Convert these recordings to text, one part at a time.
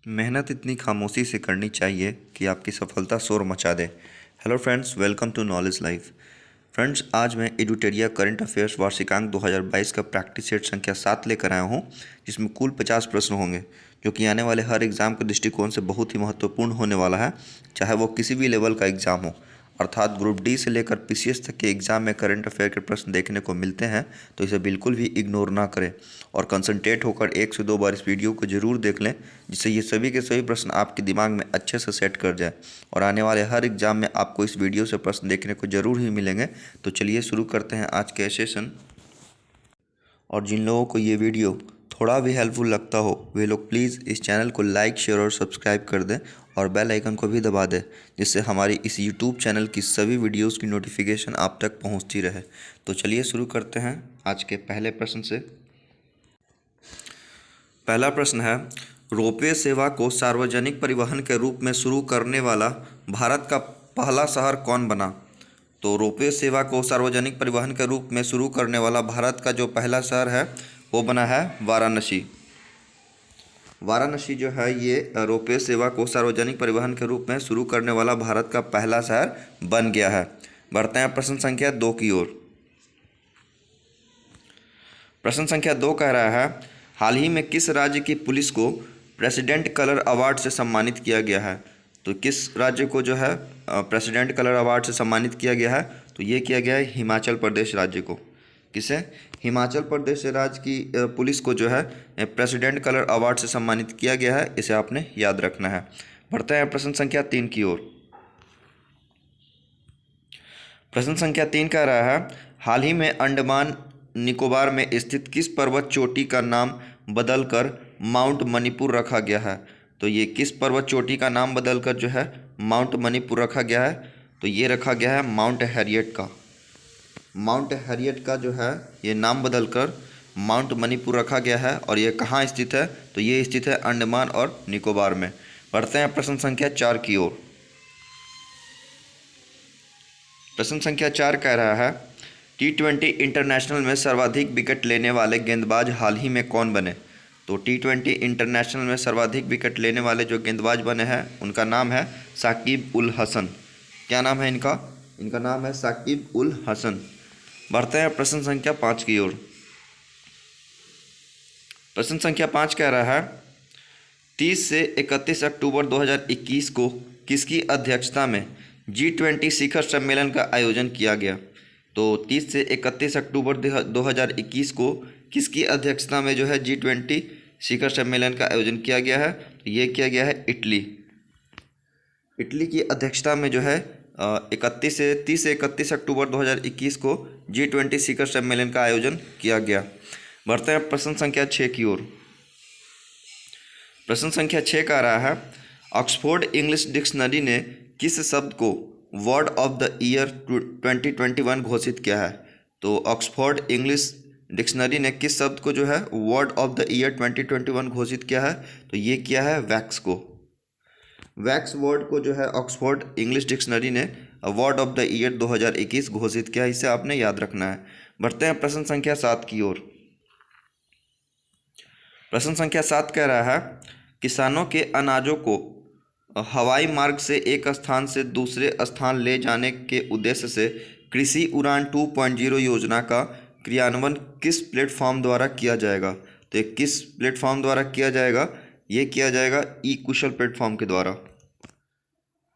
मेहनत इतनी खामोशी से करनी चाहिए कि आपकी सफलता शोर मचा दे। Hello friends, welcome to knowledge life. Friends, आज मैं एडुटेरिया करंट अफेयर्स वार्षिकांक 2022 का प्रैक्टिस सेट संख्या 7 लेकर आया हूँ, जिसमें कुल 50 प्रश्न होंगे, जो कि आने वाले हर एग्ज़ाम के दृष्टिकोण से बहुत ही महत्वपूर्ण होने वाला है, चाहे वो किसी भी लेवल का एग्ज़ाम हो। अर्थात ग्रुप डी से लेकर पीसीएस तक के एग्ज़ाम में करंट अफेयर के प्रश्न देखने को मिलते हैं, तो इसे बिल्कुल भी इग्नोर ना करें और कंसंट्रेट होकर 1 से 2 बार इस वीडियो को ज़रूर देख लें, जिससे ये सभी के सभी प्रश्न आपके दिमाग में अच्छे से सेट कर जाए और आने वाले हर एग्ज़ाम में आपको इस वीडियो से प्रश्न देखने को ज़रूर ही मिलेंगे। तो चलिए शुरू करते हैं आज के सेशन। और जिन लोगों को ये वीडियो थोड़ा भी हेल्पफुल लगता हो, वे लोग प्लीज़ इस चैनल को लाइक, शेयर और सब्सक्राइब कर दें और बेल आइकन को भी दबा दें, जिससे हमारी इस यूट्यूब चैनल की सभी वीडियोस की नोटिफिकेशन आप तक पहुंचती रहे। तो चलिए शुरू करते हैं आज के पहले प्रश्न से। पहला प्रश्न है, रोपवे सेवा को सार्वजनिक परिवहन के रूप में शुरू करने वाला भारत का पहला शहर कौन बना? तो रोपवे सेवा को सार्वजनिक परिवहन के रूप में शुरू करने वाला भारत का जो पहला शहर है वो बना है वाराणसी। वाराणसी जो है ये रोपवे सेवा को सार्वजनिक परिवहन के रूप में शुरू करने वाला भारत का पहला शहर बन गया है। बढ़ते हैं प्रश्न संख्या 2 की ओर। प्रश्न संख्या 2 कह रहा है, हाल ही में किस राज्य की पुलिस को प्रेसिडेंट कलर अवार्ड से सम्मानित किया गया है? तो किस राज्य को जो है प्रेसिडेंट कलर अवार्ड से सम्मानित किया गया है? तो ये किया गया है हिमाचल प्रदेश राज्य को। किसे? हिमाचल प्रदेश राज्य की पुलिस को जो है प्रेसिडेंट कलर अवार्ड से सम्मानित किया गया है। इसे आपने याद रखना है। बढ़ते हैं प्रश्न संख्या 3 की ओर। प्रश्न संख्या 3 कह रहा है, हाल ही में अंडमान निकोबार में स्थित किस पर्वत चोटी का नाम बदलकर माउंट मणिपुर रखा गया है? तो ये किस पर्वत चोटी का नाम बदलकर जो है माउंट मणिपुर रखा गया है? तो ये रखा गया है माउंट हैरियट का। माउंट हैरियट का जो है ये नाम बदलकर माउंट मणिपुर रखा गया है। और ये कहाँ स्थित है? तो ये स्थित है अंडमान और निकोबार में। बढ़ते हैं प्रश्न संख्या 4 की ओर। प्रश्न संख्या 4 कह रहा है, T20 इंटरनेशनल में सर्वाधिक विकेट लेने वाले गेंदबाज हाल ही में कौन बने? तो T20 इंटरनेशनल में सर्वाधिक विकेट लेने वाले जो गेंदबाज बने हैं उनका नाम है साकिब उल हसन। क्या नाम है इनका? इनका नाम है साकिब उल हसन। बढ़ते हैं प्रश्न संख्या 5 की ओर। प्रश्न संख्या 5 कह रहा है, 30 से 31 अक्टूबर 2021 को किसकी अध्यक्षता में G20 शिखर सम्मेलन का आयोजन किया गया? तो 30 से 31 अक्टूबर 2021 को किसकी अध्यक्षता में जो है G20 शिखर सम्मेलन का आयोजन किया गया है? तो ये किया गया है इटली की अध्यक्षता में जो है 30 से 31 अक्टूबर 2021 को G20 शिखर सम्मेलन का आयोजन किया गया। बढ़ते हैं प्रश्न संख्या 6 की ओर। प्रश्न संख्या 6 का रहा है, ऑक्सफोर्ड इंग्लिश डिक्शनरी ने किस शब्द को वर्ड ऑफ द ईयर 2021 घोषित किया है? तो ऑक्सफोर्ड इंग्लिश डिक्शनरी ने किस शब्द को जो है वर्ड ऑफ द ईयर 2021 घोषित किया है? तो ये किया है वैक्स को। वैक्स वर्ड को जो है ऑक्सफोर्ड इंग्लिश डिक्शनरी ने वर्ड ऑफ द ईयर 2021 घोषित किया। इसे आपने याद रखना है। बढ़ते हैं प्रश्न संख्या 7 की ओर। प्रश्न संख्या 7 कह रहा है, किसानों के अनाजों को हवाई मार्ग से एक स्थान से दूसरे स्थान ले जाने के उद्देश्य से कृषि उड़ान 2.0 योजना का क्रियान्वयन किस प्लेटफॉर्म द्वारा किया जाएगा? तो ये किस प्लेटफॉर्म द्वारा किया जाएगा? ये किया जाएगा ई कुशल प्लेटफॉर्म के द्वारा।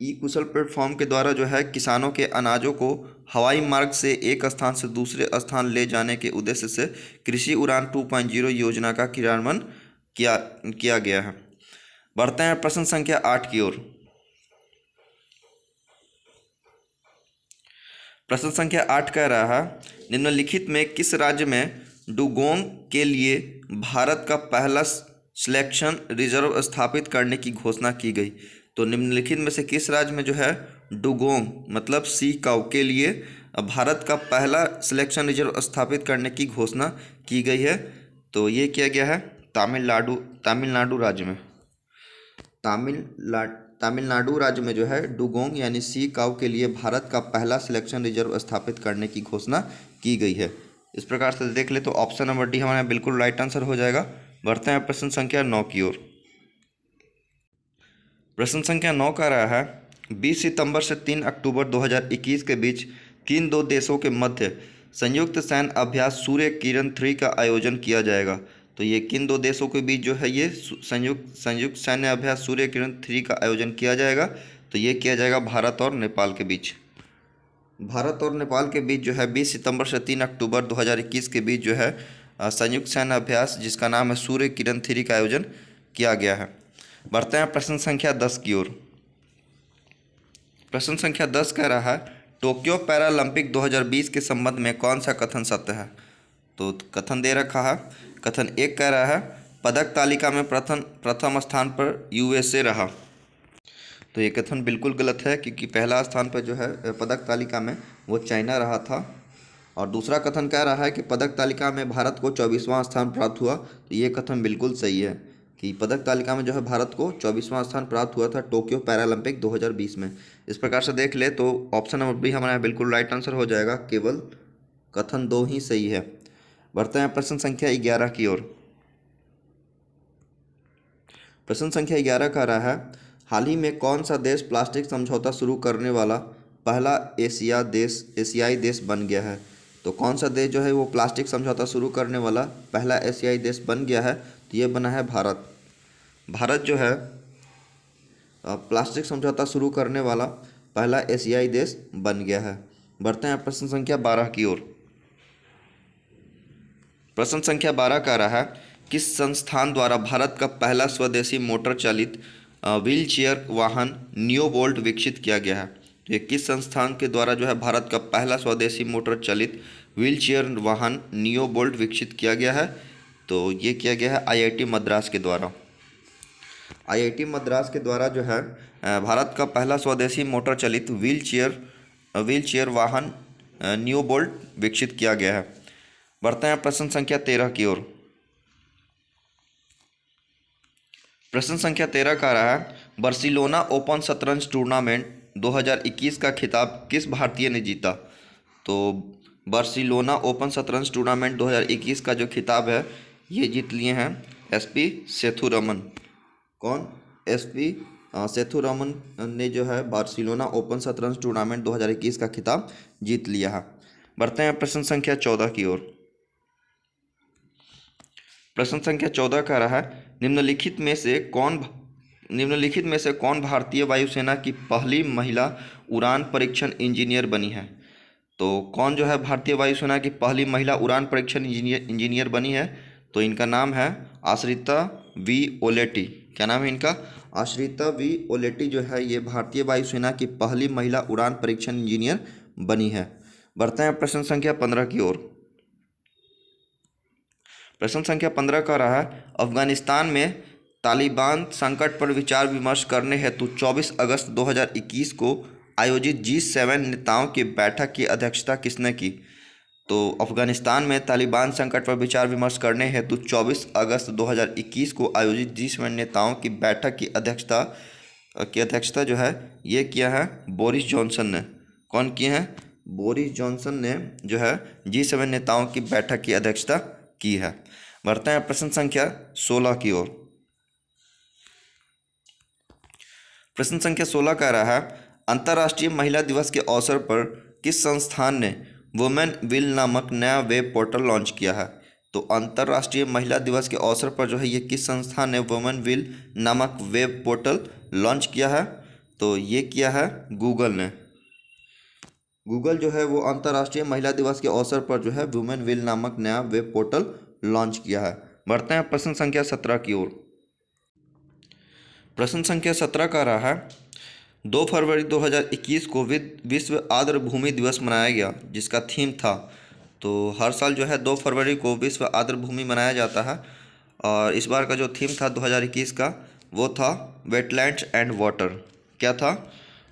ई कुशल प्लेटफॉर्म के द्वारा जो है किसानों के अनाजों को हवाई मार्ग से एक स्थान से दूसरे स्थान ले जाने के उद्देश्य से कृषि उड़ान 2.0 योजना का क्रियान्वयन किया गया है। बढ़ते हैं प्रश्न संख्या 8 की ओर। प्रश्न संख्या 8 कह रहा है, निम्नलिखित में किस राज्य में डुगोंग के लिए भारत का पहला सिलेक्शन रिजर्व स्थापित करने की घोषणा की गई? तो निम्नलिखित में से किस राज्य में जो है डुगोंग मतलब सी काऊ के लिए भारत का पहला सिलेक्शन रिजर्व स्थापित करने की घोषणा की गई है? तो ये किया गया है तमिलनाडु राज्य में। तमिलनाडु राज्य में जो है डुगोंग यानी सी काऊ के लिए भारत का पहला सिलेक्शन रिजर्व स्थापित करने की घोषणा की गई है। इस प्रकार से देख ले तो ऑप्शन नंबर डी हमारा बिल्कुल राइट आंसर हो जाएगा। बढ़ते हैं प्रश्न संख्या 9 की ओर। प्रश्न संख्या 9 का रहा है 20 सितंबर से 3 अक्टूबर 2021 के बीच किन दो देशों के मध्य संयुक्त सैन्य अभ्यास सूर्य किरण 3 का आयोजन किया जाएगा। तो ये किन दो देशों के बीच जो है ये संयुक्त संयुक्त सैन्य अभ्यास सूर्य किरण 3 का आयोजन किया जाएगा। तो ये किया जाएगा भारत और नेपाल के बीच। भारत और नेपाल के बीच जो है 20 सितंबर से 3 अक्टूबर 2021 के बीच जो है संयुक्त सैन्य अभ्यास जिसका नाम है सूर्य किरण 3 का आयोजन किया गया है। बढ़ते हैं प्रश्न संख्या 10 की ओर। प्रश्न संख्या 10 कह रहा है टोक्यो पैरालंपिक 2020 के संबंध में कौन सा कथन सत्य है। तो कथन दे रखा है। कथन 1 कह रहा है पदक तालिका में प्रथम स्थान पर यूएसए रहा। तो ये कथन बिल्कुल गलत है क्योंकि पहला स्थान पर जो है पदक तालिका में वो चाइना रहा था। और दूसरा कथन कह रहा है कि पदक तालिका में भारत को 24वां स्थान प्राप्त हुआ। तो ये कथन बिल्कुल सही है कि पदक तालिका में जो है भारत को 24वां स्थान प्राप्त हुआ था टोक्यो पैरालंपिक 2020 में। इस प्रकार से देख ले तो ऑप्शन नंबर बी हमारा बिल्कुल राइट आंसर हो जाएगा, केवल कथन 2 ही सही है। बढ़ते हैं प्रश्न संख्या 11 की ओर। प्रश्न संख्या 11 का रहा है हाल ही में कौन सा देश प्लास्टिक समझौता शुरू करने वाला पहला एशियाई देश बन गया है। तो कौन सा देश जो है वो प्लास्टिक समझौता शुरू करने वाला पहला एशियाई देश बन गया है। तो ये बना है भारत। भारत जो है प्लास्टिक समझौता शुरू करने वाला पहला एशियाई देश बन गया है। बढ़ते हैं प्रश्न संख्या 12 की ओर। प्रश्न संख्या 12 का रहा है किस संस्थान द्वारा भारत का पहला स्वदेशी मोटर चालित व्हील चेयर वाहन नियोबोल्ट विकसित किया गया है। तो ये किस संस्थान के द्वारा जो है भारत का पहला स्वदेशी मोटर चालित व्हील चेयर वाहन नियोबोल्ट विकसित किया गया है। तो ये किया गया है आईआईटी मद्रास के द्वारा। आईआईटी मद्रास के द्वारा जो है भारत का पहला स्वदेशी मोटर चालित व्हील चेयर वाहन नियोबोल्ट विकसित किया गया है। बढ़ते हैं प्रश्न संख्या 13 की ओर। प्रश्न संख्या 13 का रहा है बार्सिलोना ओपन शतरंज टूर्नामेंट 2021 का खिताब किस भारतीय ने जीता। तो बार्सिलोना ओपन शतरंज टूर्नामेंट 2021 का जो खिताब है ये जीत लिए हैं एसपी सेथुरमन। कौन? एसपी सेथुरमन ने जो है बार्सिलोना ओपन शतरंज टूर्नामेंट 2021 का खिताब जीत लिया है। बढ़ते हैं प्रश्न संख्या 14 की ओर। प्रश्न संख्या 14 का रहा है निम्नलिखित में से कौन भारतीय वायुसेना की पहली महिला उड़ान परीक्षण इंजीनियर बनी है। तो कौन जो है भारतीय वायुसेना की पहली महिला उड़ान परीक्षण इंजीनियर बनी है। तो इनका नाम है आश्रिता वी ओलेटी। क्या नाम है इनका? आश्रिता वी ओलेटी जो है ये भारतीय वायुसेना की पहली महिला उड़ान परीक्षण इंजीनियर बनी है। बढ़ते हैं प्रश्न संख्या 15 की ओर। प्रश्न संख्या 15 का रहा है अफगानिस्तान में तालिबान संकट पर विचार विमर्श करने हेतु 24 अगस्त 2021 को आयोजित G7 नेताओं की बैठक की अध्यक्षता किसने की। तो अफगानिस्तान में तालिबान संकट पर विचार विमर्श करने हेतु 24 अगस्त 2021 को आयोजित G7 नेताओं की बैठक की अध्यक्षता जो है ये किया है बोरिस जॉनसन ने। कौन किए हैं? बोरिस जॉनसन ने जो है G7 नेताओं की बैठक की अध्यक्षता की है। बढ़ते हैं प्रश्न संख्या 16 की ओर। प्रश्न संख्या 16 का रहा है अंतर्राष्ट्रीय महिला दिवस के अवसर पर किस संस्थान ने वुमेन विल नामक नया वेब पोर्टल लॉन्च किया है। तो अंतर्राष्ट्रीय महिला दिवस के अवसर पर जो है ये किस संस्थान ने वुमेन विल नामक वेब पोर्टल लॉन्च किया है। तो ये किया है गूगल ने। गूगल जो है वो अंतर्राष्ट्रीय महिला दिवस के अवसर पर जो है वुमेन विल नामक नया वेब पोर्टल लॉन्च किया है। बढ़ते हैं प्रश्न संख्या 17 की ओर। प्रश्न संख्या 17 का रहा है 2 फरवरी 2021 को विश्व आर्द्र भूमि दिवस मनाया गया जिसका थीम था। तो हर साल जो है 2 फरवरी को विश्व आर्द्र भूमि मनाया जाता है और इस बार का जो थीम था 2021 का वो था वेटलैंड्स एंड वाटर। क्या था?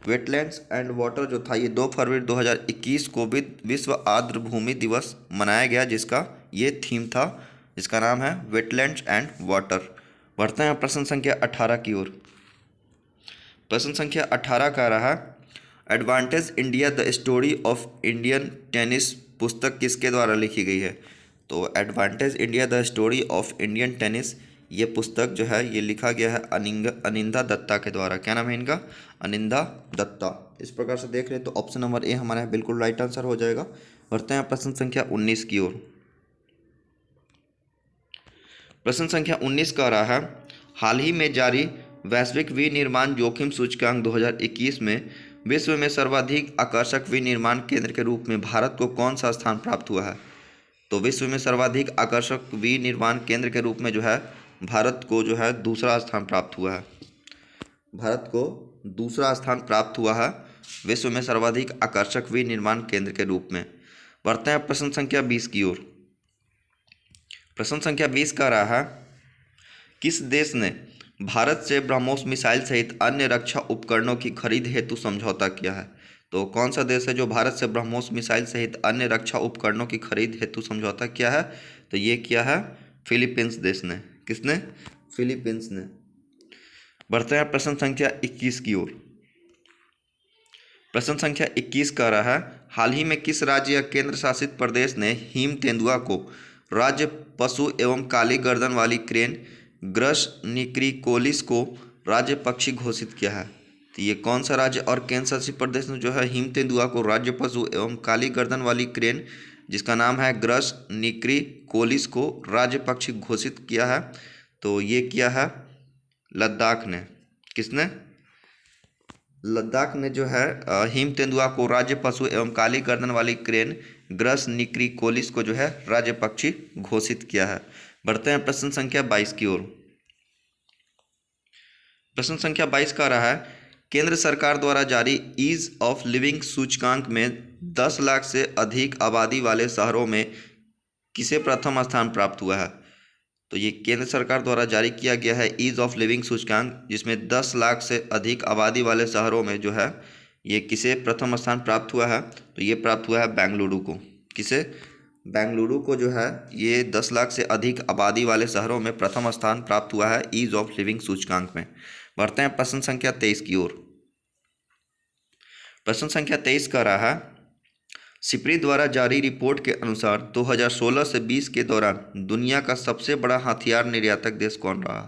वेटलैंड्स एंड वाटर जो था ये 2 फरवरी 2021 को विश्व आर्द्र भूमि दिवस मनाया गया जिसका ये थीम था, जिसका नाम है वेटलैंड्स एंड वाटर। बढ़ते हैं प्रश्न संख्या 18 की ओर। प्रश्न संख्या 18 का रहा advantage India the story of Indian tennis पुस्तक किसके द्वारा लिखी गई है। तो advantage India the story of Indian tennis ये पुस्तक जो है ये लिखा गया है अनिंदा दत्ता के द्वारा। क्या नाम है इनका? अनिंदा दत्ता। इस प्रकार से देख रहे तो ऑप्शन नंबर ए हमारा बिल्कुल राइट आंसर हो जाएगा। बढ़ते हैं प्रश्न संख्या 19 की ओर। प्रश्न संख्या 19 कह रहा है, हाल ही में जारी वैश्विक विनिर्माण जोखिम सूचकांक 2021 में विश्व में सर्वाधिक आकर्षक विनिर्माण केंद्र के रूप में भारत को कौन सा स्थान प्राप्त हुआ है? तो विश्व में सर्वाधिक आकर्षक विनिर्माण केंद्र के रूप में जो है भारत को जो है दूसरा स्थान प्राप्त हुआ है। भारत को दूसरा स्थान प्राप्त हुआ है विश्व में सर्वाधिक आकर्षक विनिर्माण केंद्र के रूप में। बढ़ते हैं प्रश्न संख्या 20 की ओर। प्रश्न संख्या 20 कह रहा है, किस देश ने भारत से ब्रह्मोस मिसाइल सहित अन्य रक्षा उपकरणों की खरीद हेतु समझौता किया है? तो कौन सा देश है जो भारत से ब्रह्मोस मिसाइल सहित अन्य रक्षा उपकरणों की खरीद हेतु समझौता किया है? तो ये किया है फिलीपींस देश ने। किसने? फिलीपींस ने। बढ़ते हैं प्रश्न संख्या 21 की ओर। प्रश्न संख्या 21 कह रहा है, हाल ही में किस राज्य या केंद्र शासित प्रदेश ने हिम तेंदुआ को राज्य पशु एवं काली गर्दन वाली क्रेन ग्रस निक्रिकोलिस को राज्य पक्षी घोषित किया है? तो ये कौन सा राज्य और केंद्र शासित प्रदेश ने जो है हिम तेंदुआ को राज्य पशु एवं काली गर्दन वाली क्रेन जिसका नाम है ग्रस निक्रिकोलिस को राज्य पक्षी घोषित किया है? तो ये किया है लद्दाख ने। किसने? लद्दाख ने जो है हिम तेंदुआ को राज्य पशु एवं काली गर्दन वाली क्रेन ग्रस निक्रिकोलिस को जो है राज्य पक्षी घोषित किया है। बढ़ते हैं प्रश्न संख्या 22 की ओर। प्रश्न संख्या 22 कह रहा है, केंद्र सरकार द्वारा जारी ईज ऑफ लिविंग सूचकांक में 10 लाख से अधिक आबादी वाले शहरों में किसे प्रथम स्थान प्राप्त हुआ है? तो ये केंद्र सरकार द्वारा जारी किया गया है ईज ऑफ लिविंग सूचकांक, जिसमें 10 लाख से अधिक आबादी वाले शहरों में जो है ये किसे प्रथम स्थान प्राप्त हुआ है? तो ये प्राप्त हुआ है बेंगलुरु को। किसे? बेंगलुरु को जो है ये 10 लाख से अधिक आबादी वाले शहरों में प्रथम स्थान प्राप्त हुआ है ईज ऑफ लिविंग सूचकांक में। बढ़ते हैं प्रश्न संख्या 23 की ओर। प्रश्न संख्या 23 कह रहा है, सिप्री द्वारा जारी रिपोर्ट के अनुसार 2016 से 20 के दौरान दुनिया का सबसे बड़ा हथियार निर्यातक देश कौन रहा?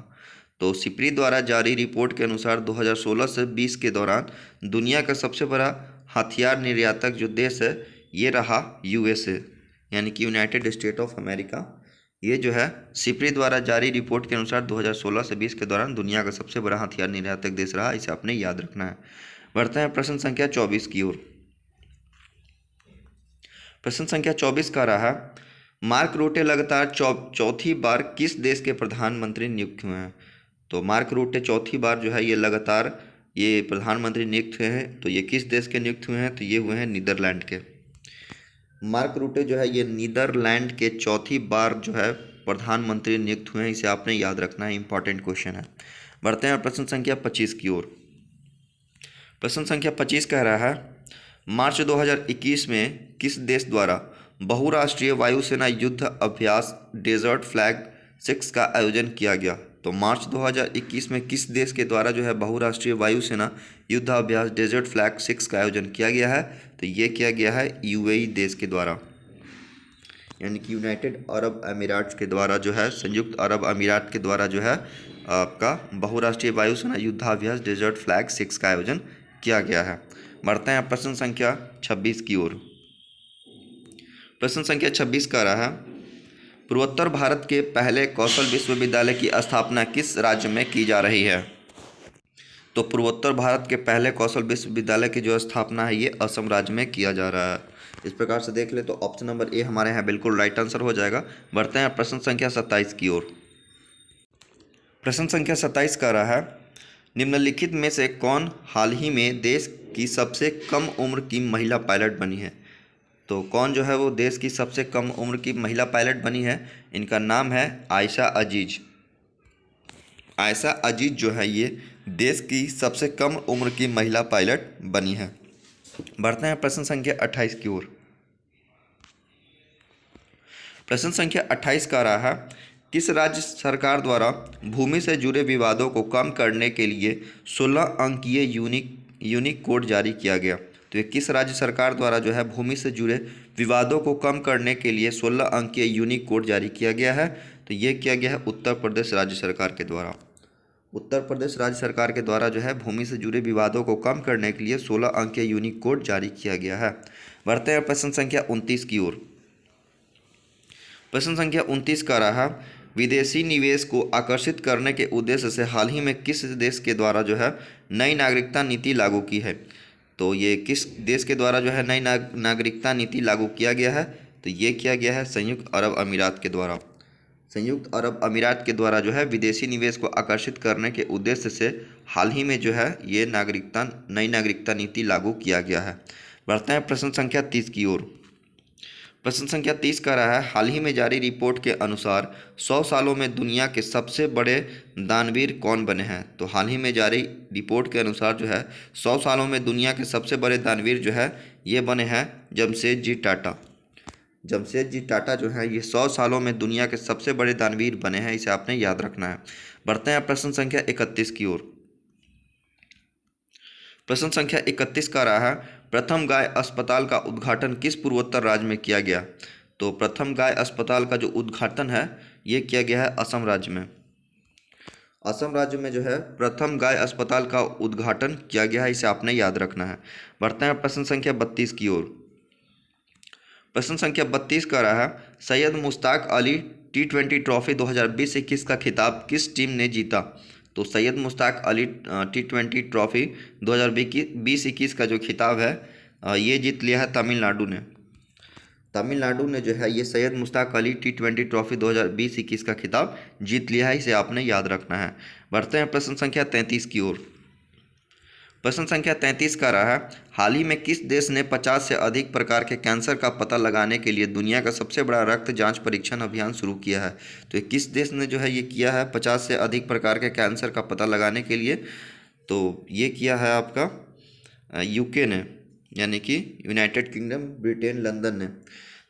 तो सिप्री द्वारा जारी रिपोर्ट के अनुसार 2016 से 20 के दौरान दुनिया का सबसे बड़ा हथियार निर्यातक जो देश है ये रहा यूएसए, यानी कि यूनाइटेड स्टेट ऑफ अमेरिका। ये जो है सिप्री द्वारा जारी रिपोर्ट के अनुसार 2016 से 20 के दौरान दुनिया का सबसे बड़ा हथियार निर्यातक देश रहा। इसे आपने याद रखना है। बढ़ते हैं प्रश्न संख्या 24 की ओर। प्रश्न संख्या 24 का रहा, मार्क रूटे लगातार चौथी बार किस देश के प्रधानमंत्री नियुक्त हुए हैं? तो मार्क रूटे चौथी बार जो है ये लगातार ये प्रधानमंत्री नियुक्त हुए हैं। तो ये किस देश के नियुक्त हुए हैं? तो ये हुए हैं नीदरलैंड के। मार्क रूटे जो है ये नीदरलैंड के चौथी बार जो है प्रधानमंत्री नियुक्त हुए हैं। इसे आपने याद रखना है, इंपॉर्टेंट क्वेश्चन है। बढ़ते हैं प्रश्न संख्या 25 की ओर। प्रश्न संख्या 25 कह रहा है, मार्च 2021 में किस देश द्वारा बहुराष्ट्रीय वायुसेना युद्ध अभ्यास डेजर्ट फ्लैग 6 का आयोजन किया गया? तो मार्च 2021 में किस देश के द्वारा जो है बहुराष्ट्रीय वायुसेना युद्ध अभ्यास डेजर्ट फ्लैग 6 का आयोजन किया गया है? तो ये किया गया है यूएई देश के द्वारा, यानी कि यूनाइटेड अरब अमीरात के द्वारा जो है, संयुक्त अरब अमीरात के द्वारा जो है आपका बहुराष्ट्रीय वायुसेना युद्धाभ्यास डेजर्ट फ्लैग 6 का आयोजन किया गया है। बढ़ते हैं प्रश्न संख्या 26 की ओर। प्रश्न संख्या 26 का रहा, पूर्वोत्तर भारत के पहले कौशल विश्वविद्यालय की स्थापना किस राज्य में की जा रही है? तो पूर्वोत्तर भारत के पहले कौशल विश्वविद्यालय की जो स्थापना है ये असम राज्य में किया जा रहा है। इस प्रकार से देख ले तो ऑप्शन नंबर ए हमारे यहाँ बिल्कुल राइट आंसर हो जाएगा। बढ़ते हैं प्रश्न संख्या 27 की ओर। प्रश्न संख्या 27 का रहा है, निम्नलिखित में से कौन हाल ही में देश की सबसे कम उम्र की महिला पायलट बनी है? तो कौन जो है वो देश की सबसे कम उम्र की महिला पायलट बनी है? इनका नाम है आयशा अजीज। आयशा अजीज जो है ये देश की सबसे कम उम्र की महिला पायलट बनी है। बढ़ते हैं प्रश्न संख्या 28 की ओर। प्रश्न संख्या 28 का रहा है, किस राज्य सरकार द्वारा भूमि से जुड़े विवादों को कम करने के लिए 16 अंकीय यूनिक कोड जारी किया गया? तो ये किस राज्य सरकार द्वारा जो है भूमि से जुड़े विवादों को कम करने के लिए 16 अंकीय यूनिक कोड जारी किया गया है? तो तो ये किया गया है उत्तर प्रदेश राज्य सरकार के द्वारा। उत्तर प्रदेश राज्य सरकार के द्वारा जो है भूमि से जुड़े विवादों को कम करने के लिए 16 अंकीय यूनिक कोड जारी किया गया है। बढ़ते हैं प्रश्न संख्या 29 की ओर। प्रश्न संख्या 29 का रहा, विदेशी निवेश को आकर्षित करने के उद्देश्य से हाल ही में किस देश के द्वारा जो है नई नागरिकता नीति लागू की है? तो ये किस देश के द्वारा जो है नई नागरिकता नीति लागू किया गया है? तो ये किया गया है संयुक्त अरब अमीरात के द्वारा। संयुक्त अरब अमीरात के द्वारा जो है विदेशी निवेश को आकर्षित करने के उद्देश्य से हाल ही में जो है ये नई नागरिकता नीति लागू किया गया है। बढ़ते हैं प्रश्न संख्या 30 की ओर। प्रश्न संख्या 30 का रहा है, हाल ही में जारी रिपोर्ट के अनुसार 100 सालों में दुनिया के सबसे बड़े दानवीर कौन बने हैं? तो हाल ही में जारी रिपोर्ट के अनुसार जो है 100 सालों में दुनिया के सबसे बड़े दानवीर जो है ये बने हैं जमशेदजी टाटा। जमशेदजी टाटा जो है ये 100 सालों में दुनिया के सबसे बड़े दानवीर बने हैं, इसे आपने याद रखना है। बढ़ते हैं प्रश्न संख्या 31 की ओर। प्रश्न संख्या 31 का रहा है, प्रथम गाय अस्पताल का उद्घाटन किस पूर्वोत्तर राज्य में किया गया? तो प्रथम गाय अस्पताल का जो उद्घाटन है ये किया गया है असम राज्य में। असम राज्य में जो है प्रथम गाय अस्पताल का उद्घाटन किया गया है, इसे आपने याद रखना है। बढ़ते हैं प्रश्न संख्या 32 की ओर। प्रश्न संख्या 32 का रहा, सैयद मुश्ताक अली T20 ट्रॉफी 2020-21 का खिताब किस टीम ने जीता? तो सैयद मुश्ताक अली T20 ट्रॉफी 2020-21 का जो खिताब है ये जीत लिया है तमिलनाडु ने। तमिलनाडु ने जो है ये सैयद मुश्ताक अली T20 ट्रॉफी 2020-21 का खिताब जीत लिया है, इसे आपने याद रखना है। बढ़ते हैं प्रश्न संख्या 33 की ओर। प्रश्न संख्या 33 का रहा, हाल ही में किस देश ने 50 से अधिक प्रकार के कैंसर का पता लगाने के लिए दुनिया का सबसे बड़ा रक्त जांच परीक्षण अभियान शुरू किया है? तो ये किस देश ने जो है ये किया है 50 से अधिक प्रकार के कैंसर का पता लगाने के लिए? तो ये किया है आपका यूके ने, यानी कि यूनाइटेड किंगडम, ब्रिटेन, लंदन ने।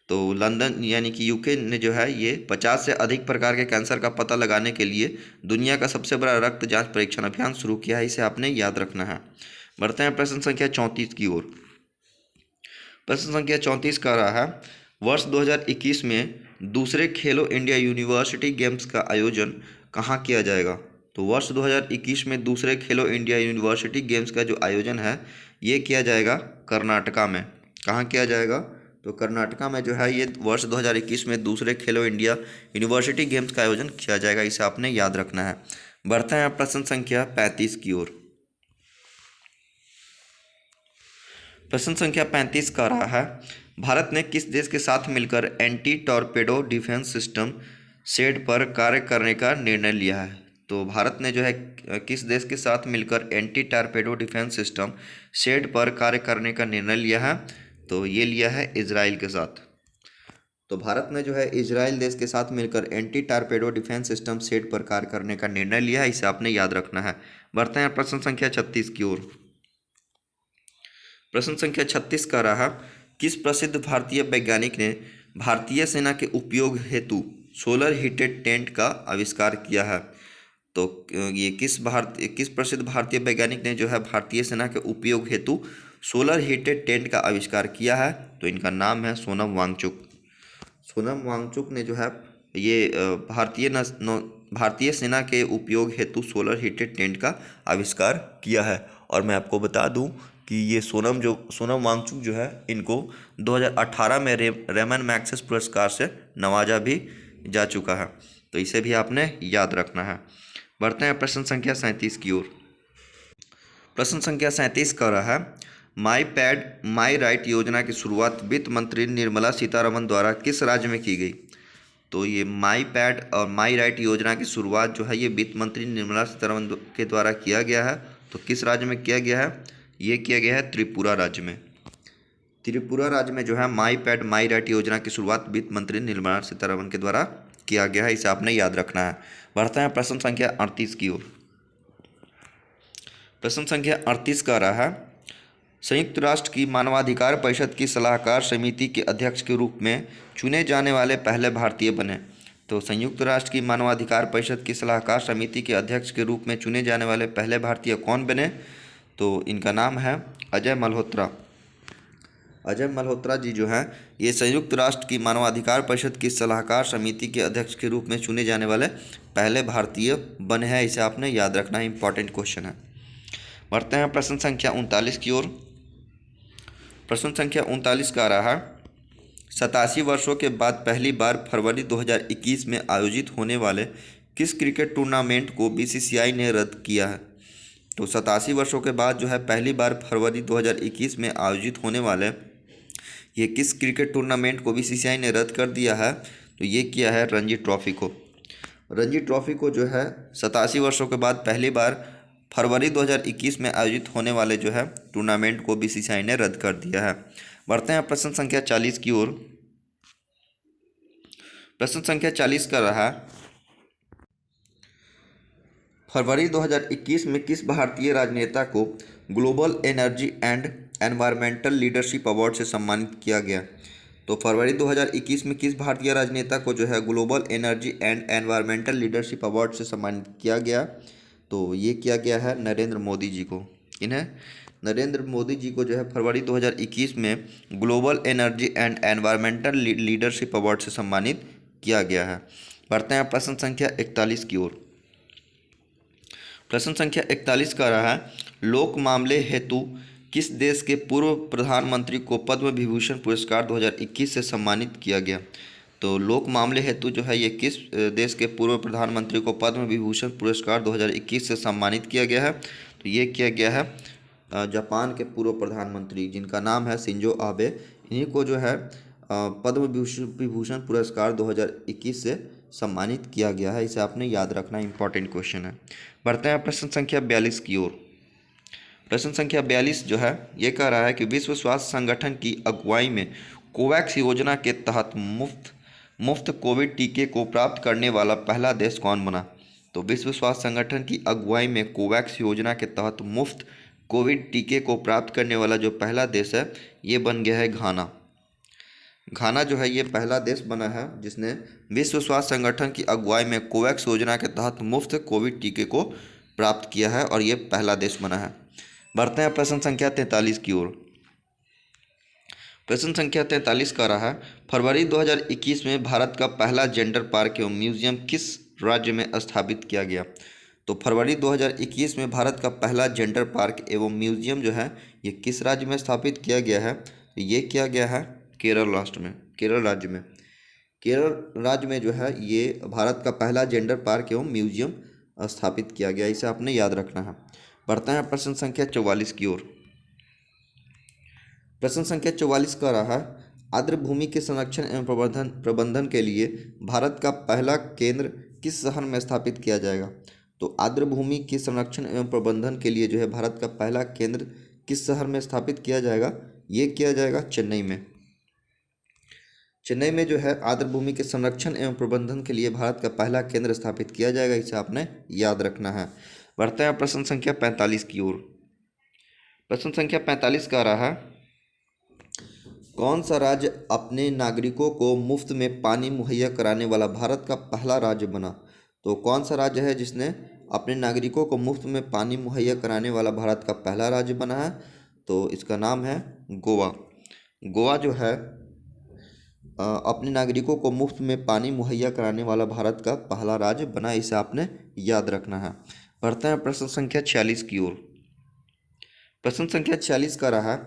तो लंदन यानी कि यूके ने जो है ये 50 से अधिक प्रकार के कैंसर का पता लगाने के लिए दुनिया का सबसे बड़ा रक्त जांच परीक्षण अभियान शुरू किया है, इसे आपने याद रखना है। बढ़ते हैं प्रश्न संख्या 34 की ओर। प्रश्न संख्या 34 का रहा है, वर्ष 2021 में दूसरे खेलो इंडिया यूनिवर्सिटी गेम्स का आयोजन कहाँ किया जाएगा? तो वर्ष 2021 में दूसरे खेलो इंडिया यूनिवर्सिटी गेम्स का जो आयोजन है ये किया जाएगा कर्नाटका में। कहाँ किया जाएगा? तो कर्नाटका में जो है ये वर्ष 2021 में दूसरे खेलो इंडिया यूनिवर्सिटी गेम्स का आयोजन किया जाएगा, इसे आपने याद रखना है। बढ़ते हैं प्रश्न संख्या 35 की ओर। प्रश्न संख्या 35 का रहा है, भारत ने किस देश के साथ मिलकर anti torpedo defence system said पर कार्य करने का निर्णय लिया है? तो भारत ने जो है किस देश के साथ मिलकर anti torpedo defence system said पर कार्य करने का निर्णय लिया है? तो ये लिया है इजराइल के साथ। तो भारत ने जो है इजराइल देश के साथ मिलकर anti torpedo defence system set पर कार्य करने का निर्णय लिया है, इसे आपने याद रखना है। बढ़ते हैं प्रश्न संख्या 36 की ओर। प्रश्न संख्या 36 का रहा, किस प्रसिद्ध भारतीय वैज्ञानिक ने भारतीय सेना के उपयोग हेतु सोलर हीटेड टेंट का आविष्कार किया है? तो ये किस प्रसिद्ध भारतीय वैज्ञानिक ने जो है भारतीय सेना के उपयोग हेतु सोलर हीटेड टेंट का आविष्कार किया है? तो इनका नाम है सोनम वांगचुक। सोनम वांगचुक ने जो है ये भारतीय सेना के उपयोग हेतु सोलर हीटेड टेंट का आविष्कार किया है। और मैं आपको बता दूं कि ये सोनम वांगचुक जो है इनको 2018 में रेमन मैग्सेसे पुरस्कार से नवाजा भी जा चुका है, तो इसे भी आपने याद रखना है। बढ़ते हैं प्रश्न संख्या 37 की ओर। प्रश्न संख्या 37 का रहा है, माई पैड माई राइट योजना की शुरुआत वित्त मंत्री निर्मला सीतारमण द्वारा किस राज्य में की गई? तो ये माई पैड और माई राइट योजना की शुरुआत जो है ये वित्त मंत्री निर्मला सीतारमण के द्वारा किया गया है। तो किस राज्य में किया गया है? ये किया गया है त्रिपुरा राज्य में। त्रिपुरा राज्य में जो है माई पैड माई राइट योजना की शुरुआत वित्त मंत्री निर्मला सीतारमण के द्वारा किया गया है, इसे आपने याद रखना है। बढ़ते हैं प्रश्न संख्या 38 की ओर। प्रश्न संख्या 38 का रहा है, संयुक्त राष्ट्र की मानवाधिकार परिषद की सलाहकार समिति के अध्यक्ष के रूप में चुने जाने वाले पहले भारतीय बने। तो संयुक्त राष्ट्र की मानवाधिकार परिषद की सलाहकार समिति के अध्यक्ष के रूप में चुने जाने वाले पहले भारतीय कौन बने? तो इनका नाम है अजय मल्होत्रा। अजय मल्होत्रा जी जो हैं ये संयुक्त राष्ट्र की मानवाधिकार परिषद की सलाहकार समिति के अध्यक्ष के रूप में चुने जाने वाले पहले भारतीय बने हैं। इसे आपने याद रखना है, इंपॉर्टेंट क्वेश्चन है। बढ़ते हैं प्रश्न संख्या 39 की ओर। प्रश्न संख्या 39 का रहा, 87 वर्षों के बाद पहली बार फरवरी 2021 में आयोजित होने वाले किस क्रिकेट टूर्नामेंट को बीसीसीआई ने रद्द किया है? तो 87 वर्षों के बाद जो है पहली बार फरवरी 2021 में आयोजित होने वाले ये किस क्रिकेट टूर्नामेंट को बीसीसीआई ने रद्द कर दिया है? तो ये किया है रणजी ट्रॉफी को। रणजी ट्रॉफी को जो है 87 वर्षों के बाद पहली बार फरवरी 2021 में आयोजित होने वाले जो है टूर्नामेंट को बीसीसीआई ने रद्द कर दिया है। बढ़ते हैं प्रश्न संख्या 40 की ओर। प्रश्न संख्या 40 का रहा, फरवरी 2021 में किस भारतीय राजनेता को global energy and environmental leadership award से सम्मानित किया गया? तो फरवरी 2021 में किस भारतीय राजनेता को जो है global energy and environmental leadership award से सम्मानित किया गया? तो ये किया गया है नरेंद्र मोदी जी को। इन्हें नरेंद्र मोदी जी को जो है फरवरी 2021 में global energy and environmental leadership award से सम्मानित किया गया है। बढ़ते हैं प्रश्न संख्या 41 की ओर। प्रश्न संख्या 41 का रहा है, लोक मामले हेतु किस देश के पूर्व प्रधानमंत्री को पद्म विभूषण पुरस्कार 2021 से सम्मानित किया गया? तो लोक मामले हेतु जो है ये किस देश के पूर्व प्रधानमंत्री को पद्म विभूषण पुरस्कार 2021 से सम्मानित किया गया है? तो ये किया गया है जापान के पूर्व प्रधानमंत्री जिनका नाम है शिंजो आबे। इन्हीं को जो है पद्म विभूषण पुरस्कार 2021 से सम्मानित किया गया है। इसे आपने याद रखना, इंपॉर्टेंट क्वेश्चन है। बढ़ते हैं प्रश्न संख्या 42 की ओर। प्रश्न संख्या 42 जो है ये कह रहा है कि विश्व स्वास्थ्य संगठन की अगुवाई में कोवैक्स योजना के तहत मुफ्त कोविड टीके को प्राप्त करने वाला पहला देश कौन बना? तो विश्व स्वास्थ्य संगठन की अगुवाई में कोवैक्स योजना के तहत मुफ्त कोविड टीके को प्राप्त करने वाला जो पहला देश है ये बन गया है घाना। घाना जो है ये पहला देश बना है जिसने विश्व स्वास्थ्य संगठन की अगुवाई में कोवैक्स योजना के तहत मुफ्त कोविड टीके को प्राप्त किया है और ये पहला देश बना है। बढ़ते हैं प्रश्न संख्या 43 की ओर। प्रश्न संख्या 43 का रहा है, फरवरी 2021 में भारत का पहला जेंडर पार्क एवं म्यूजियम किस राज्य में स्थापित किया गया? तो फरवरी 2021 में भारत का पहला जेंडर पार्क एवं म्यूजियम जो है ये किस राज्य में स्थापित किया गया है? तो ये किया गया है केरल राज्य में। केरल राज्य में जो है ये भारत का पहला जेंडर पार्क एवं म्यूजियम स्थापित किया गया। इसे आपने याद रखना है। बढ़ते हैं प्रश्न संख्या 44 की ओर। प्रश्न संख्या 44 का रहा है, आर्द्र भूमि के संरक्षण एवं प्रबंधन के लिए भारत का पहला केंद्र किस शहर में स्थापित किया जाएगा? तो आर्द्र भूमि के संरक्षण एवं प्रबंधन के लिए जो है भारत का पहला केंद्र किस शहर में स्थापित किया जाएगा? ये किया जाएगा चेन्नई में। चेन्नई में जो है आर्द्र भूमि के संरक्षण एवं प्रबंधन के लिए भारत का पहला केंद्र स्थापित किया जाएगा। इसे आपने याद रखना है। बढ़ते हैं प्रश्न संख्या 45 की ओर। प्रश्न संख्या 45 का रहा है, कौन सा राज्य अपने नागरिकों को मुफ्त में पानी मुहैया कराने वाला भारत का पहला राज्य बना? तो कौन सा राज्य है जिसने अपने नागरिकों को मुफ्त में पानी मुहैया कराने वाला भारत का पहला राज्य बना है? तो इसका नाम है गोवा। गोवा जो है अपने नागरिकों को मुफ्त में पानी मुहैया कराने वाला भारत का पहला राज्य बना। इसे आपने याद रखना है। बढ़ते हैं प्रश्न संख्या 46 की ओर। प्रश्न संख्या 46 का रहा,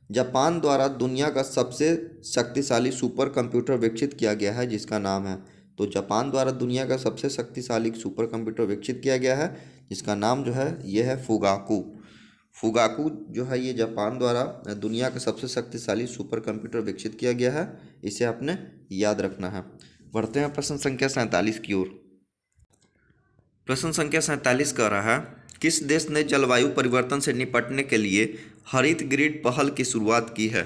जापान द्वारा दुनिया का सबसे शक्तिशाली सुपर कंप्यूटर विकसित किया गया है जिसका नाम है। तो जापान द्वारा दुनिया का सबसे शक्तिशाली सुपर कंप्यूटर विकसित किया गया है जिसका नाम जो है ये है फुगाकू। फुगाकू जो है ये जापान द्वारा दुनिया का सबसे शक्तिशाली सुपर कंप्यूटर विकसित किया गया है। इसे आपने याद रखना है। बढ़ते हैं प्रश्न संख्या 47 की ओर। प्रश्न संख्या 47 का रहा, किस देश ने जलवायु परिवर्तन से निपटने के लिए हरित ग्रिड पहल की शुरुआत की है?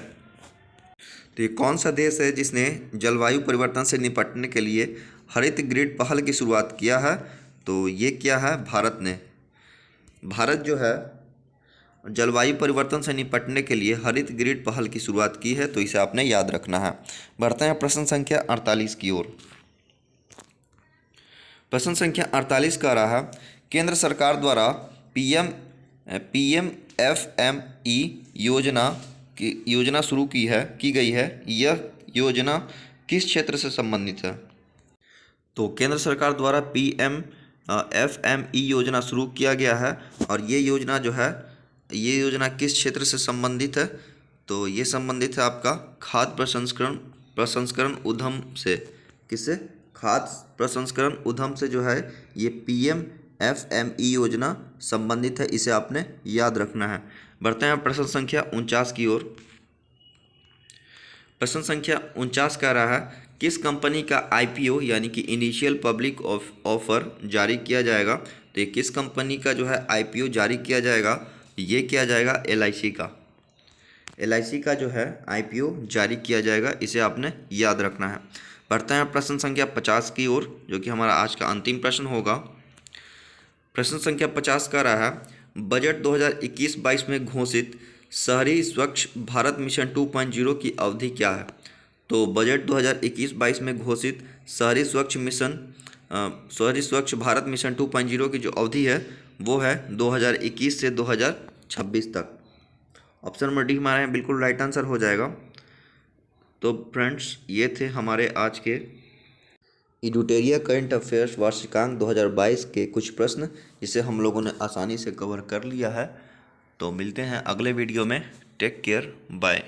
तो ये कौन सा देश है जिसने जलवायु परिवर्तन से निपटने के लिए हरित ग्रिड पहल की शुरुआत किया है? तो ये क्या है भारत ने। भारत जो है जलवायु परिवर्तन से निपटने के लिए हरित ग्रिड पहल की शुरुआत की है। तो इसे आपने याद रखना है। बढ़ते हैं प्रश्न संख्या 48 की ओर। प्रश्न संख्या 48 का रहा, केंद्र सरकार द्वारा पीएमएफएमई योजना योजना शुरू की गई है, यह योजना किस क्षेत्र से संबंधित है? तो केंद्र सरकार द्वारा PMFME योजना शुरू किया गया है और ये योजना जो है, ये योजना किस क्षेत्र से संबंधित है? तो ये संबंधित है आपका खाद्य प्रसंस्करण उद्यम से। किससे? खाद्य प्रसंस्करण उद्यम से जो है ये PMFME योजना संबंधित है, इसे आपने याद रखना है। बढ़ते हैं प्रश्न संख्या 49 की ओर। प्रश्न संख्या 49 कह रहा है किस कंपनी का IPO यानी कि इनिशियल पब्लिक ऑफर जारी किया जाएगा? तो ये किस कंपनी का जो है IPO जारी किया जाएगा? ये किया जाएगा LIC का। LIC का जो है IPO जारी किया जाएगा, इसे आपने याद रखना है। बढ़ते हैं प्रश्न संख्या 50 की ओर, जो कि हमारा आज का अंतिम प्रश्न होगा। प्रश्न संख्या 50 का रहा है बजट 2021-22 में घोषित शहरी स्वच्छ भारत मिशन 2.0 की अवधि क्या है? तो बजट 2021-22 में घोषित शहरी स्वच्छ भारत मिशन 2.0 की जो अवधि है वो है 2021 से 2026 तक। ऑप्शन नंबर डी हमारे यहाँ बिल्कुल राइट आंसर हो जाएगा। तो फ्रेंड्स, ये थे हमारे आज के एडुटेरिया करंट अफेयर्स वार्षिकांक 2022 के कुछ प्रश्न, जिसे हम लोगों ने आसानी से कवर कर लिया है। तो मिलते हैं अगले वीडियो में। Take care, bye.